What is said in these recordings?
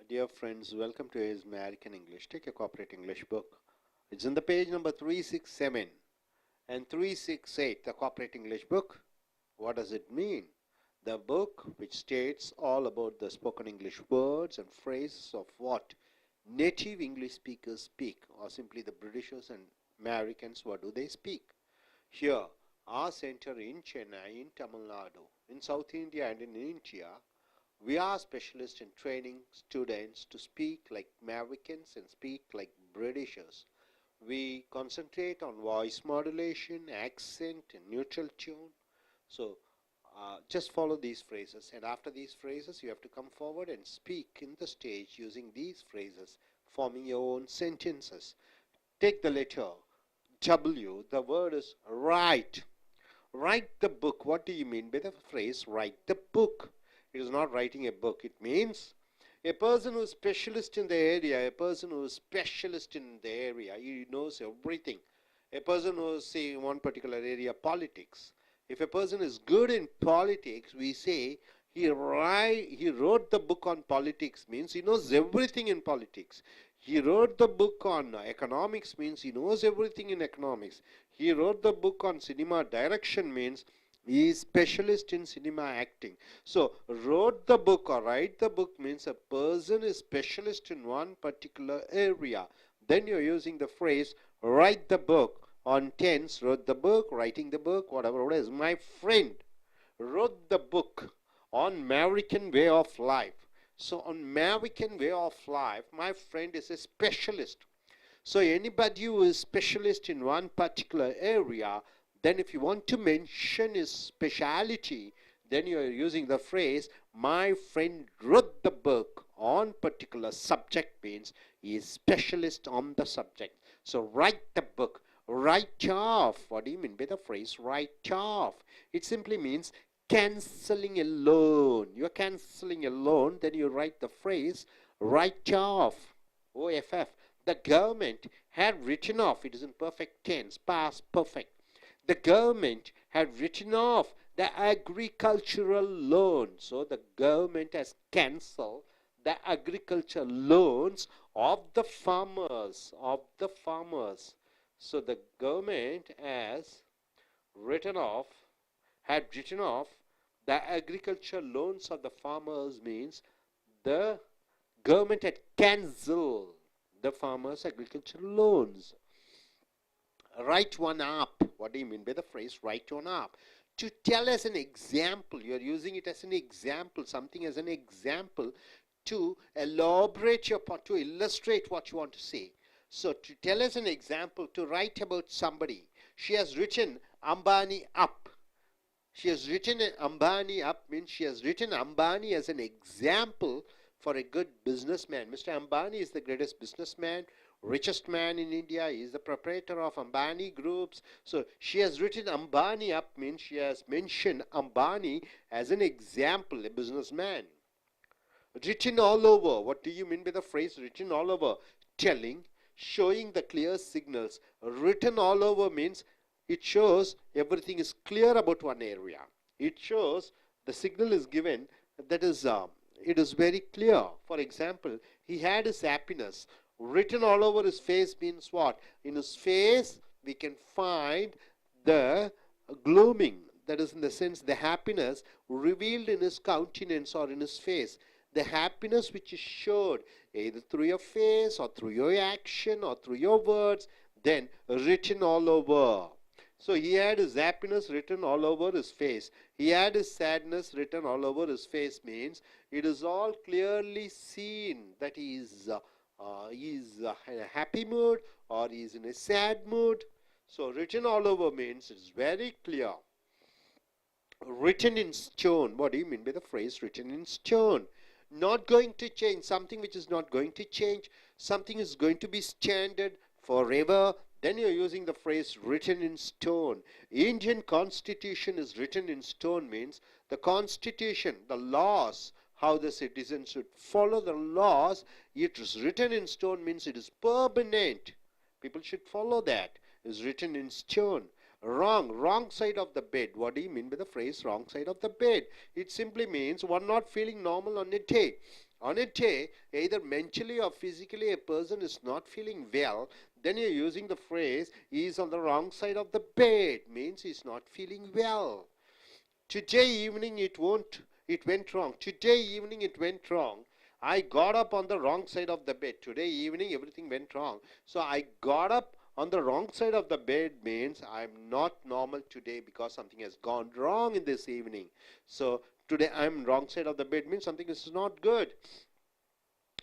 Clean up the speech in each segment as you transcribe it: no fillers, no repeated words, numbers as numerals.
Dear friends, welcome to his American English. Take a corporate English book. It's in the page number 367 and 368, the corporate English book. What does it mean? The book which states all about the spoken English words and phrases of what native English speakers speak, or simply the Britishers and Americans, what do they speak? Here, our center in Chennai, in Tamil Nadu, in South India and in India, we are specialists in training students to speak like Americans and speak like Britishers. We concentrate on voice modulation, accent, and neutral tone. So just follow these phrases, and after these phrases you have to come forward and speak in the stage using these phrases, forming your own sentences. Take the letter W. The word is write. Write the book. What do you mean by the phrase write the book? It is not writing a book. It means a person who is specialist in the area, a person who is specialist in the area, he knows everything. A person who is, say, in one particular area, politics. If a person is good in politics, we say he wrote the book on politics, means he knows everything in politics. He wrote the book on economics, means he knows everything in economics. He wrote the book on cinema direction, means he is specialist in cinema acting. So, wrote the book or write the book means a person is specialist in one particular area. Then you're using the phrase write the book on tense, wrote the book, writing the book, whatever it is. My friend wrote the book on American way of life. So, on American way of life, my friend is a specialist. So, anybody who is specialist in one particular area, then if you want to mention his speciality, then you are using the phrase, my friend wrote the book on particular subject, means he is specialist on the subject. So write the book, write off. What do you mean by the phrase write off? It simply means cancelling a loan. You are cancelling a loan, then you write the phrase write off, OFF. The government had written off, it is in perfect tense, past perfect. The government had written off the agricultural loan. So the government has cancelled the agricultural loans of the farmers, So the government has had written off the agricultural loans of the farmers, means the government had cancelled the farmers' agricultural loans. Write one up. What do you mean by the phrase write one up? To tell as an example, you are using it as an example, something as an example to elaborate your point, to illustrate what you want to say. So to tell as an example, to write about somebody. She has written Ambani up. She has written Ambani up means she has written Ambani as an example for a good businessman. Mr. Ambani is the greatest businessman, richest man in India. He is the proprietor of Ambani groups. So she has written Ambani up means she has mentioned Ambani as an example, a businessman. Written all over. What do you mean by the phrase written all over? Telling, showing the clear signals. Written all over means it shows everything is clear about one area. It shows the signal is given, that is it is very clear. For example, he had his happiness. Written all over his face means what? In his face, we can find the gloaming. That is, in the sense, the happiness revealed in his countenance or in his face. The happiness which is showed either through your face or through your action or through your words, then written all over. So he had his happiness written all over his face. He had his sadness written all over his face, means it is all clearly seen that he is in a happy mood or he is in a sad mood. So written all over means it's very clear. Written in stone. What do you mean by the phrase written in stone? Not going to change. Something which is not going to change. Something is going to be standard forever. Then you're using the phrase written in stone. Indian constitution is written in stone means the constitution, the laws, how the citizens should follow the laws, it is written in stone means it is permanent. People should follow that. It is written in stone. Wrong side of the bed. What do you mean by the phrase wrong side of the bed? It simply means one not feeling normal on a day. On a day, either mentally or physically, a person is not feeling well, then you're using the phrase, he is on the wrong side of the bed, means he's not feeling well. Today evening it went wrong. Today evening it went wrong. I got up on the wrong side of the bed. Today evening everything went wrong. So I got up on the wrong side of the bed means I'm not normal today because something has gone wrong in this evening. So today I'm wrong side of the bed means something is not good.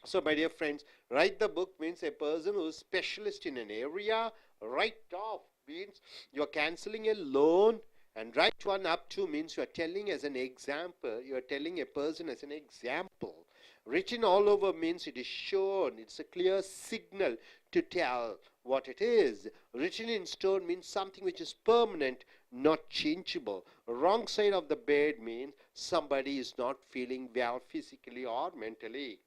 So my dear friends, write the book means a person who is specialist in an area. Write off means you're cancelling a loan. And write one up to means you are telling as an example. You are telling a person as an example. Written all over means it is shown. It's a clear signal to tell what it is. Written in stone means something which is permanent, not changeable. Wrong side of the bed means somebody is not feeling well physically or mentally.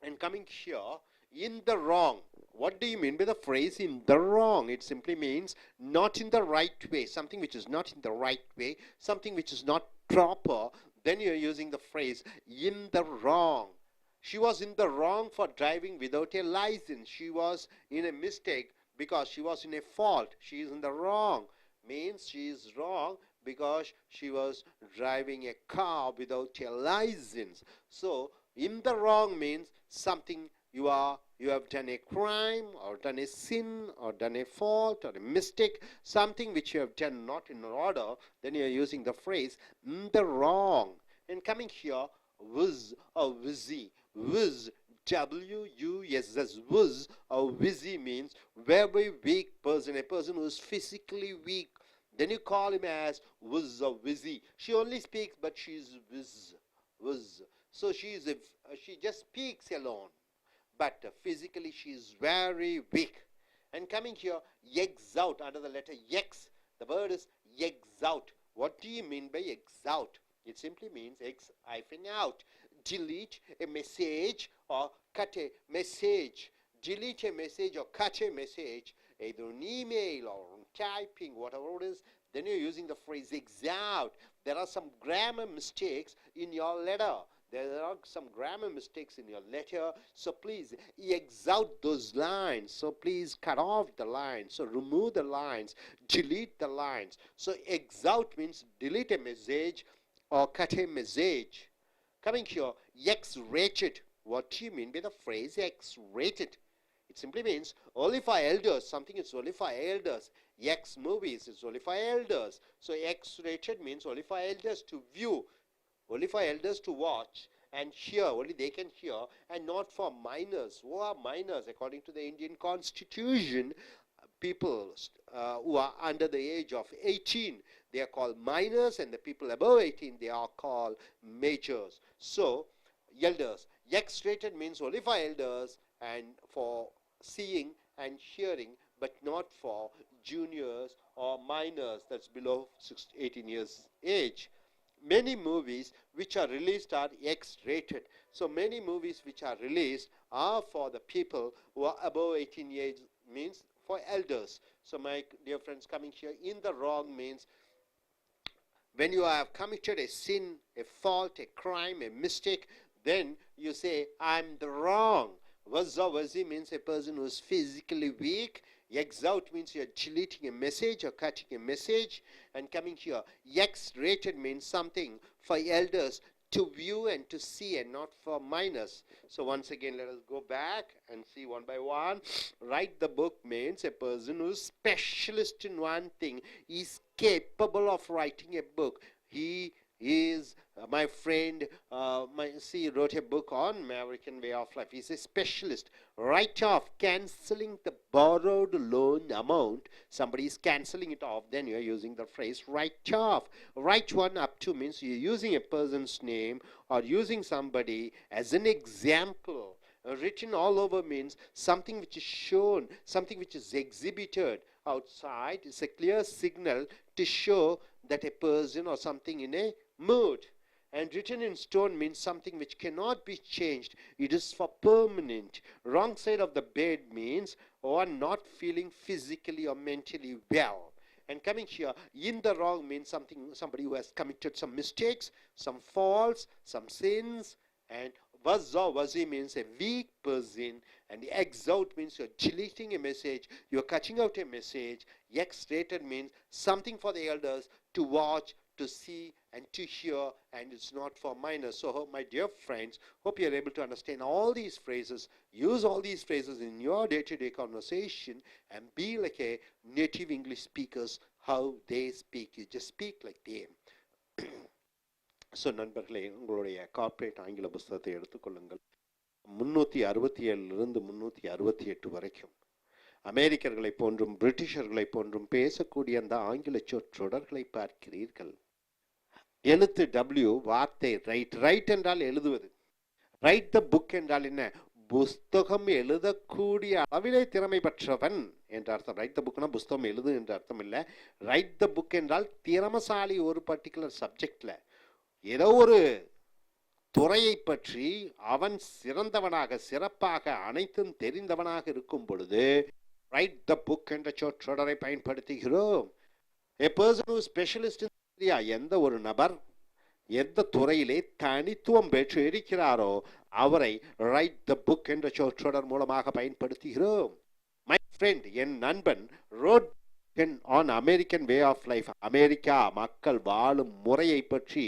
And coming here, in the wrong. What do you mean by the phrase in the wrong? It simply means not in the right way. Something which is not in the right way. Something which is not proper. Then you're using the phrase in the wrong. She was in the wrong for driving without a license. She was in a mistake because she was in a fault. She is in the wrong. Means she is wrong because she was driving a car without a license. So in the wrong means something you have done a crime or done a sin or done a fault or a mistake, something which you have done not in order, then you are using the phrase in the wrong. And coming here, whiz or wizzy. Whiz, W-U-S-S, whiz or wizzy means very weak person, a person who is physically weak. Then you call him as whiz or wizzy. She only speaks but she is whiz. So she just speaks alone. But physically she is very weak. And coming here, eggs out, under the letter X, the word is eggs out. What do you mean by eggs out? It simply means X hyphen out. Delete a message or cut a message. Delete a message or cut a message, either on email or on typing, whatever it is. Then you're using the phrase eggs out. There are some grammar mistakes in your letter. There are some grammar mistakes in your letter, so please X out those lines. So please cut off the lines. So remove the lines, delete the lines. So X out means delete a message or cut a message. Coming here, X-rated. What do you mean by the phrase X-rated? It simply means only for elders. Something is only for elders. X movies is only for elders. So X-rated means only for elders to view. Only for elders to watch and hear, only they can hear, and not for minors. Who are minors? According to the Indian Constitution, people who are under the age of 18, they are called minors, and the people above 18, they are called majors. So, elders. X-rated means only for elders and for seeing and hearing, but not for juniors or minors, that's below 18 years age. Many movies which are released are X-rated. So many movies which are released are for the people who are above 18 years, means for elders. So my dear friends, coming here, in the wrong means when you have committed a sin, a fault, a crime, a mistake, then you say, I'm the wrong. Wazi means a person who is physically weak. X out means you're deleting a message or cutting a message. And coming here, X rated means something for elders to view and to see and not for minors. So once again, let us go back and see one by one. Write the book means a person who is specialist in one thing is capable of writing a book. He is my friend, wrote a book on American way of life. He's a specialist. Write off, cancelling the borrowed loan amount. Somebody is cancelling it off, then you're using the phrase write off. Write one up to means you're using a person's name or using somebody as an example. Written all over means something which is shown, something which is exhibited outside. It's a clear signal to show that a person or something in a mood. And written in stone means something which cannot be changed. It is for permanent. Wrong side of the bed means one not feeling physically or mentally well. And coming here, in the wrong means somebody who has committed some mistakes, some faults, some sins, And wazi means a weak person, and X out means you're deleting a message, you're cutting out a message. X rated means something for the elders to watch, to see, and to hear, and it's not for minors. So, my dear friends, hope you're able to understand all these phrases. Use all these phrases in your day-to-day conversation and be like a native English speakers, how they speak. You just speak like them. So நண்பர்களே, உங்களுடைய corporate ஆங்கில புஸ்தகத்தை எடுத்துக்கொள்ளுங்கள். 367லிருந்து 368 வரைக்கும் அமெரிக்கர்களை போன்றும் பிரிட்டிஷர்களை போன்றும் பேசக்கூடிய அந்த ஆங்கில சொற்றொடர்களை பார்க்கிறீர்கள். எழுத்து W, வார்த்தை ரைட். ரைட் என்றால் எழுதுவது. ரைட் த புக் என்றால் என்ன? புஸ்தகம் எழுதக்கூடிய அளவிலே திறமை பெற்றவன் என்ற அர்த்தம். ரைட் த புக்னா புஸ்தகம் எழுது என்ற அர்த்தம் இல்லை. ரைட் த புக் என்றால் திறமசாலி ஒரு பர்டிகுலர் சப்ஜெக்ட்ல ஏதோ ஒரு துறையை பற்றி அவன் சிறந்தவனாக, சிறப்பாக, அனைத்தும் தெரிந்தவனாக இருக்கும் பொழுது ரைட் த புக் என்ற சொற்றொடரை பயன்படுத்துகிறோம். A person who is specialist in area, எந்த ஒரு நபர் எந்த துறையிலே தனித்துவம் பெற்று இருக்கிறாரோ அவரை ரைட் த புக் என்ற சொற்றொடர் மூலமாக பயன்படுத்துகிறோம். மை ஃப்ரெண்ட், என் நண்பன், road on American way of life, America மக்கள் வாழும் முறையை பற்றி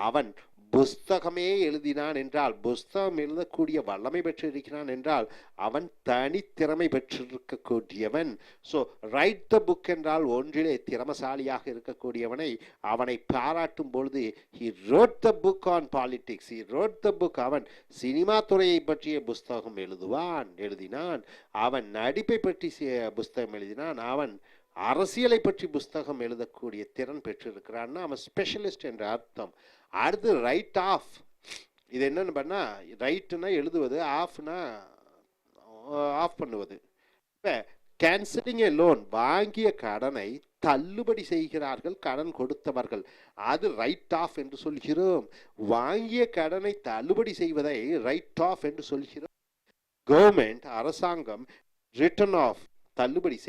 அவன் புஸ்தகமே எழுதினான் என்றால், புஸ்தகம் எழுதக்கூடிய வல்லமை பெற்று இருக்கிறான் என்றால் அவன் தனித்திறமை பெற்றிருக்கக்கூடியவன். ஸோ ரைட் த புக் என்றால் ஒன்றிலே திறமசாலியாக இருக்கக்கூடியவனை அவனை பாராட்டும் பொழுது he wrote the book on politics, he wrote the book, அவன் சினிமா துறையை பற்றிய புஸ்தகம் எழுதினான், அவன் நடிப்பை பற்றி புஸ்தகம் எழுதினான், அவன் அரசியலை பற்றி புஸ்தகம் எழுதக்கூடிய திறன் பெற்றிருக்கிறான்னா அவன் ஸ்பெஷலிஸ்ட் என்ற அர்த்தம். அடுத்து ரைட் ஆஃப். இது என்னன்னு பண்ணா, ரைட்டுனா எழுதுவது, ஆஃப்னா ஆஃப் பண்ணுவது. இப்போ கேன்சலிங் ஏ லோன், வாங்கிய கடனை தள்ளுபடி செய்கிறார்கள் கடன் கொடுத்தவர்கள், அது ரைட் ஆஃப் என்று சொல்கிறோம். வாங்கிய கடனை தள்ளுபடி செய்வதை ரைட் ஆஃப் என்று சொல்கிறோம். கவர்மெண்ட், அரசாங்கம், ரிட்டன் ஆஃப், தள்ளுபடி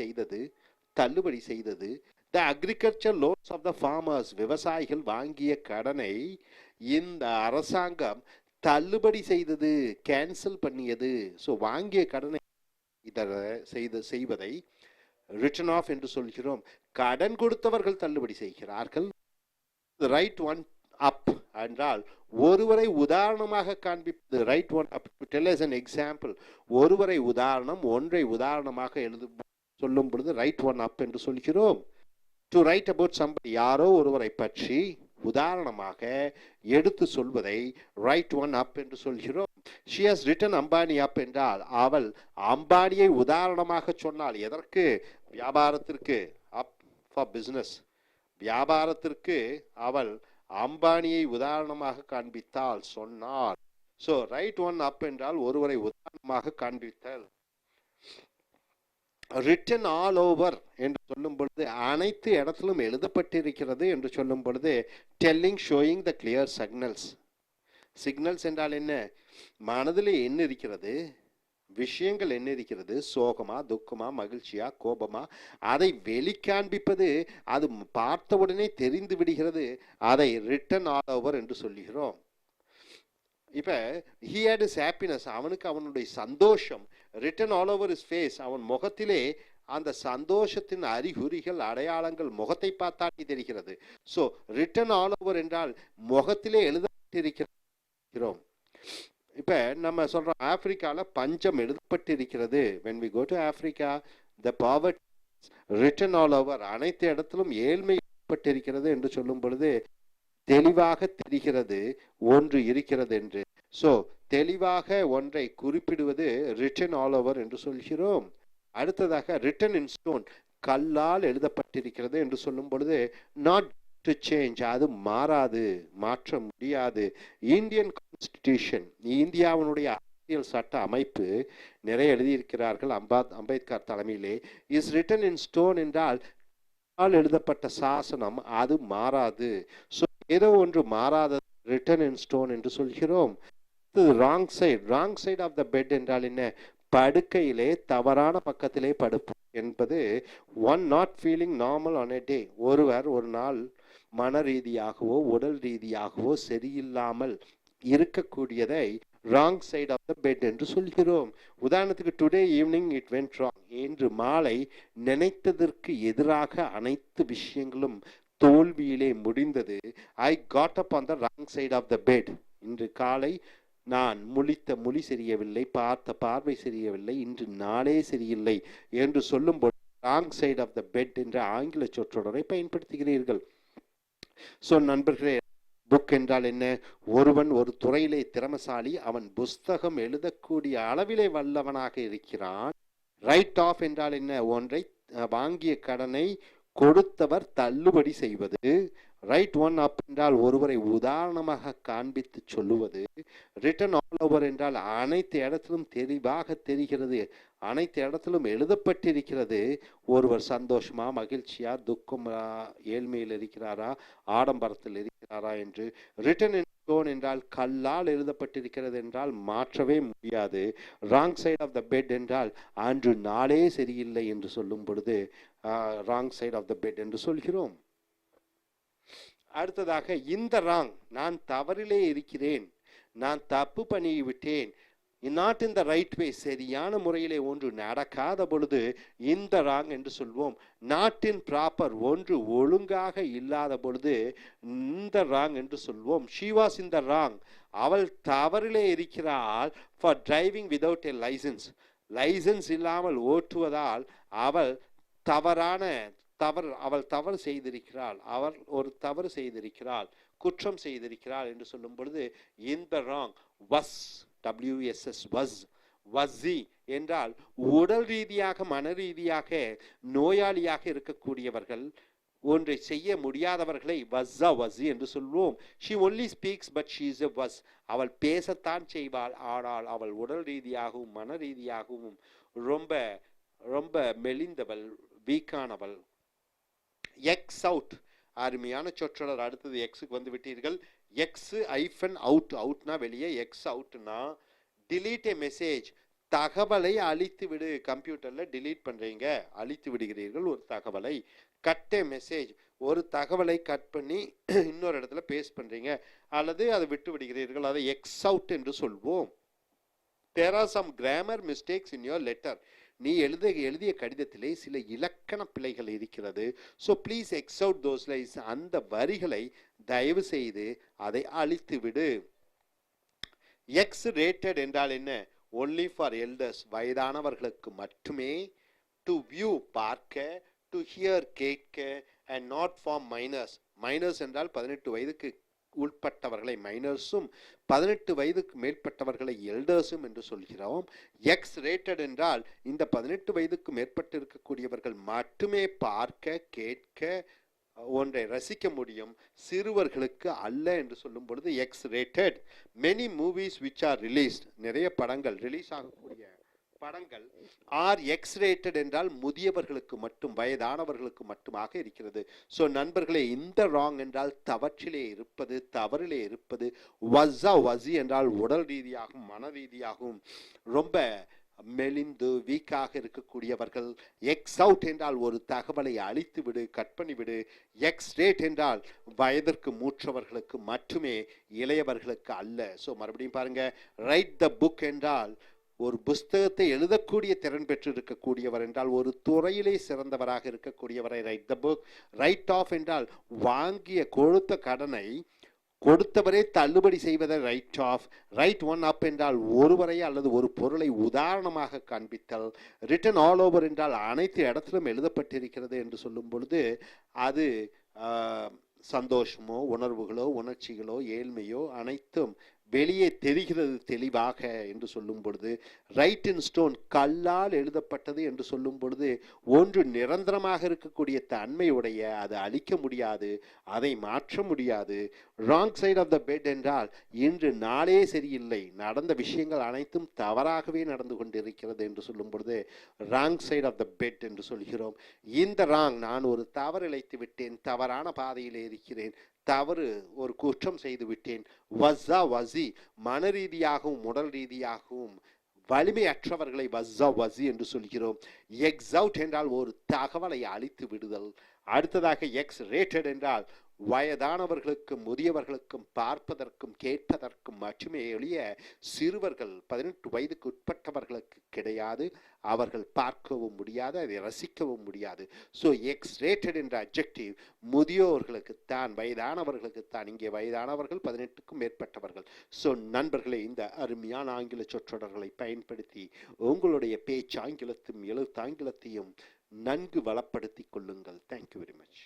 செய்தது. The agriculture loans of the farmers, விவசாயிகள் வாங்கிய கடனை இந்த அரசாங்கம் தள்ளுபடி செய்தது, கேன்சல் பண்ணியது. ஸோ வாங்கிய கடனை செய்வதை ரிட்டன் ஆஃப் என்று சொல்கிறோம். கடன் கொடுத்தவர்கள் தள்ளுபடி செய்கிறார்கள். ரைட் ஒன் அப் என்றால் ஒருவரை உதாரணமாக காண்பிப்பது. Right one up, tell us an example. ஒருவரை உதாரணம், ஒன்றை உதாரணமாக சொல்லும் பொழுது ரைட் ஒன் அப் என்று சொல்கிறோம். டு ரைட் அபவுட் சம்படி, யாரோ ஒருவரை பற்றி உதாரணமாக எடுத்து சொல்வதை ரைட் ஒன் அப் என்று சொல்கிறோம். ஷி ஹஸ் ரிட்டன் அம்பானி அப் என்றால் அவள் அம்பானியை உதாரணமாக சொன்னாள். எதற்கு? வியாபாரத்திற்கு. அப் ஃபார் பிஸ்னஸ், வியாபாரத்திற்கு அவள் அம்பானியை உதாரணமாக காண்பித்தாள், சொன்னாள். ஸோ ரைட் ஒன் அப் என்றால் ஒருவரை உதாரணமாக காண்பித்தல். ரிட்டன் ஆல் ஓவர் என்று சொல்லும் பொழுது அனைத்து இடத்திலும் எழுதப்பட்டிருக்கிறது என்று சொல்லும் பொழுது telling, showing the clear signals. Signals என்றால் என்ன? மனதில் என்ன இருக்கிறது, விஷயங்கள் என்ன இருக்கிறது, சோகமா, துக்கமா, மகிழ்ச்சியா, கோபமா, அதை வெளிக்காண்பிப்பது. அது பார்த்தவுடனே தெரிந்து விடுகிறது. அதை ரிட்டன் ஆல் ஓவர் என்று சொல்லுகிறோம். இப்போ he had his happiness, அவனுக்கு அவனுடைய சந்தோஷம் written all over his face, அவன் முகத்திலே அந்த சந்தோஷத்தின் அறிகுறிகள், அடையாளங்கள் முகத்தை பார்த்தாட்டி தெரிகிறது. ஸோ ரிட்டன் ஆல் ஓவர் என்றால் முகத்திலே எழுதப்பட்டிருக்கிறோம். இப்போ நம்ம சொல்கிறோம் ஆப்பிரிக்காவில் பஞ்சம் எழுதப்பட்டிருக்கிறது. when we go to Africa, the poverty written all over, அனைத்து இடத்திலும் ஏழ்மை எழுதப்பட்டிருக்கிறது என்று சொல்லும் பொழுது தெளிவாக தெரிகிறது ஒன்று இருக்கிறது என்று. ஸோ தெளிவாக ஒன்றை குறிப்பிடுவது ரிட்டன் ஆல் ஓவர் என்று சொல்கிறோம். அடுத்ததாக ரிட்டன் இன் ஸ்டோன், கல்லால் எழுதப்பட்டிருக்கிறது என்று சொல்லும் பொழுது நாட் டு சேஞ்ச், அது மாறாது, மாற்ற முடியாது. இந்தியன் கான்ஸ்டிடியூஷன், இந்தியாவினுடைய அரசியல் சட்ட அமைப்பு நிறைய எழுதியிருக்கிறார்கள் அம்பேத்கர் தலைமையிலே. இஸ் ரிட்டன் இன் ஸ்டோன் என்றால் எழுதப்பட்ட சாசனம், அது மாறாது. ஸோ ஏதோ ஒன்று மாறாத ரிட்டன் இன் ஸ்டோன் என்று சொல்கிறோம். Wrong side of the bed என்றால் என்ன? படுக்கையிலே தவறான பக்கத்திலே படுப்போம் என்பது. One not feeling normal on a day, ஒருவர் ஒரு நாள் மன ரீதியாகவோ உடல் ரீதியாகவோ சரியில்லாமல் இருக்கக்கூடியதை wrong side of the bed என்று சொல்கிறோம். உதாரணத்துக்கு today evening it went wrong, இன்று மாலை நினைத்ததற்கு எதிராக அனைத்து விஷயங்களும் தோல்வியிலே முடிந்தது. I got up on the wrong side of the bed, இன்று காலை நான் முழித்த மொழி சரியவில்லை, பார்த்த பார்வை சரியவில்லை, இன்று நாளே சரியில்லை என்று சொல்லும்போது wrong side of the bed என்ற ஆங்கில சொற்றொடரை பயன்படுத்துகிறீர்கள். ஸோ நண்பர்களே, புக் என்றால் என்ன? ஒருவன் ஒரு துறையிலே திறமசாலி, அவன் புஸ்தகம் எழுதக்கூடிய அளவிலே வல்லவனாக இருக்கிறான். ரைட் ஆஃப் என்றால் என்ன? ஒன்றை வாங்கிய கடனை கொடுத்தவர் தள்ளுபடி செய்வது. ரைட் ஒன் அப் என்றால் ஒருவரை உதாரணமாக காண்பித்து சொல்லுவது. ரிட்டன் ஆல் ஓவர் என்றால் அனைத்து இடத்திலும் தெளிவாக தெரிகிறது, அனைத்து இடத்திலும் எழுதப்பட்டிருக்கிறது. ஒருவர் சந்தோஷமா, மகிழ்ச்சியா, துக்கம், ஏழ்மையில் இருக்கிறாரா, ஆடம்பரத்தில் இருக்கிறாரா என்று. ரிட்டன் இன் ஸ்டோன் என்றால் கல்லால் எழுதப்பட்டிருக்கிறது என்றால் மாற்றவே முடியாது. Wrong side of the bed என்றால் அன்று நாளே சரியில்லை என்று சொல்லும் பொழுது wrong side of the bed என்று சொல்கிறோம். அடுத்ததாக இந்த ராங், நான் தவறிலே இருக்கிறேன், நான் தப்பு பண்ணிவிட்டேன், not in the right way, சரியான முறையிலே ஒன்று நடக்காத பொழுது இந்த ராங் என்று சொல்வோம். நாட் இன் ப்ராப்பர், ஒன்று ஒழுங்காக இல்லாத பொழுது இந்த ராங் என்று சொல்வோம். She was in the wrong, அவள் தவறிலே இருக்கிறாள். For driving without a licence, licence இல்லாமல் ஓட்டுவதால் அவள் தவறு செய்திருக்கிறாள், அவள் ஒரு தவறு செய்திருக்கிறாள், குற்றம் செய்திருக்கிறாள் என்று சொல்லும் பொழுது இந்த ராங். வஸ், WSS, வஸ்ஸி என்றால் உடல் ரீதியாக மன ரீதியாக நோயாளியாக இருக்கக்கூடியவர்கள், ஒன்றை செய்ய முடியாதவர்களை வஸ்ஸா வஸ்ஸி என்று சொல்வோம். She only speaks but she is a wuss, அவள் பேசத்தான் செய்வாள், ஆனால் அவள் உடல் ரீதியாகவும் மன ரீதியாகவும் ரொம்ப ரொம்ப மெலிந்தவள், வீக்கானவள். எக்ஸ் அவுட், அருமையான சொற்றொடர். அடுத்தது எக்ஸுக்கு வந்து விட்டீர்கள். எக்ஸ் ஐஃபன் அவுட், அவுட்னா வெளியே, எக்ஸ் அவுட்னா டிலீட் எ மெசேஜ், தகவலை அழித்து விடு. கம்ப்யூட்டரில் டிலீட் பண்ணுறீங்க, அழித்து விடுகிறீர்கள் ஒரு தகவலை. கட் எ மெசேஜ், ஒரு தகவலை கட் பண்ணி இன்னொரு இடத்துல பேஸ்ட் பண்ணுறீங்க அல்லது அதை விட்டு விடுகிறீர்கள், அதை எக்ஸ் அவுட் என்று சொல்வோம். There are some grammar mistakes in your letter, நீ எழுதிய கடிதத்திலே சில இலக்கண பிழைகள் இருக்கிறது. So please X out those lines, அந்த வரிகளை தயவு செய்து அதை அழித்து விடு. எக்ஸ் ரேட்டட் என்றால் என்ன? ஒன்லி ஃபார் எல்டர்ஸ், வயதானவர்களுக்கு மட்டுமே. டு வியூ, பார்க்க. டு ஹியர், கேட்க. And not for miners, miners என்றால் 18 வயதுக்கு உட்பட்டவர்களை மைனர்ஸும் 18 வயதுக்கு மேற்பட்டவர்களை எல்டர்ஸும் என்று சொல்கிறோம். எக்ஸ் ரேட்டட் என்றால் இந்த 18 வயதுக்கு மேற்பட்டு இருக்கக்கூடியவர்கள் மட்டுமே பார்க்க, கேட்க, ஒன்றை ரசிக்க முடியும், சிறுவர்களுக்கு அல்ல என்று சொல்லும் பொழுது X rated. Many movies which are released, நிறைய படங்கள் ரிலீஸ் ஆகக்கூடிய படங்கள் ஆர் எக்ஸ் ரேட்டட் என்றால் முதியவர்களுக்கு மட்டும், வயதானவர்களுக்கு மட்டுமாக இருக்கிறது. ஸோ நண்பர்களே, இந்த ராங் என்றால் தவற்றிலே இருப்பது, தவறிலே இருப்பது. வஸ்ஸா வஸ்ஸி என்றால் உடல் ரீதியாகவும் மன ரீதியாகவும் ரொம்ப மெலிந்து வீக்காக இருக்கக்கூடியவர்கள். எக்ஸ் அவுட் என்றால் ஒரு தகவலை அழித்து விடு, கட் பண்ணிவிடு. எக்ஸ் ரேட் என்றால் வயதிற்கு மூற்றவர்களுக்கு மட்டுமே, இளையவர்களுக்கு அல்ல. ஸோ மறுபடியும் பாருங்க, ரைட் த புக் என்றால் ஒரு புஸ்தகத்தை எழுதக்கூடிய திறன் பெற்று இருக்கக்கூடியவர் என்றால் ஒரு துறையிலே சிறந்தவராக இருக்கக்கூடியவரை write the book. Write off என்றால் வாங்கிய கொடுத்த கடனை கொடுத்தவரே தள்ளுபடி செய்வதை write off. Write one up என்றால் ஒருவரை அல்லது ஒரு பொருளை உதாரணமாக காண்பித்தல். ரிட்டன் ஆல் ஓவர் என்றால் அனைத்து இடத்திலும் எழுதப்பட்டிருக்கிறது என்று சொல்லும் பொழுது அது சந்தோஷமோ உணர்வுகளோ உணர்ச்சிகளோ ஏழ்மையோ அனைத்தும் வெளியே தெரிகிறது தெளிவாக என்று சொல்லும் பொழுது. ரைட் இன் ஸ்டோன், கல்லால் எழுதப்பட்டது என்று சொல்லும் பொழுது ஒன்று நிரந்தரமாக இருக்கக்கூடிய தன்மையுடைய, அதை அழிக்க முடியாது, அதை மாற்ற முடியாது. Wrong side of the bed என்றால் இன்று நாளே சரியில்லை, நடந்த விஷயங்கள் அனைத்தும் தவறாகவே நடந்து கொண்டிருக்கிறது என்று சொல்லும் பொழுது wrong side of the bed என்று சொல்கிறோம். இந்த ராங், நான் ஒரு தவறு இழைத்து விட்டேன், தவறான பாதையிலே இருக்கிறேன், தவறு ஒரு குற்றம் செய்து விட்டேன். வஸ்ஸா வஸ்ஸி, மன ரீதியாகவும் உடல் ரீதியாகவும் வலிமையற்றவர்களை வஸ்ஸா வஸ்ஸி என்று சொல்கிறோம். எக்ஸ் அவுட் என்றால் ஒரு தகவலை அழித்து விடுதல். அடுத்ததாக எக்ஸ் ரேட்டட் என்றால் வயதானவர்களுக்கும் முதியவர்களுக்கும் பார்ப்பதற்கும் கேட்பதற்கும் மட்டுமே எளிய சிறுவர்கள் 18 வயதுக்கு உட்பட்டவர்களுக்கு கிடையாது. அவர்கள் பார்க்கவும் முடியாது, அதை ரசிக்கவும் முடியாது. ஸோ எக்ஸ் ரேட்டட் என்ற அட்ஜெக்டிவ் முதியோர்களுக்குத்தான், வயதானவர்களுக்குத்தான். இங்கே வயதானவர்கள் 18க்கும் மேற்பட்டவர்கள். ஸோ நண்பர்களே, இந்த அருமையான ஆங்கில சொற்றொடர்களை பயன்படுத்தி உங்களுடைய பேச்சு ஆங்கிலத்தையும் எழுத்தாங்கிலத்தையும் நன்கு வளப்படுத்திக் கொள்ளுங்கள். Thank you very much.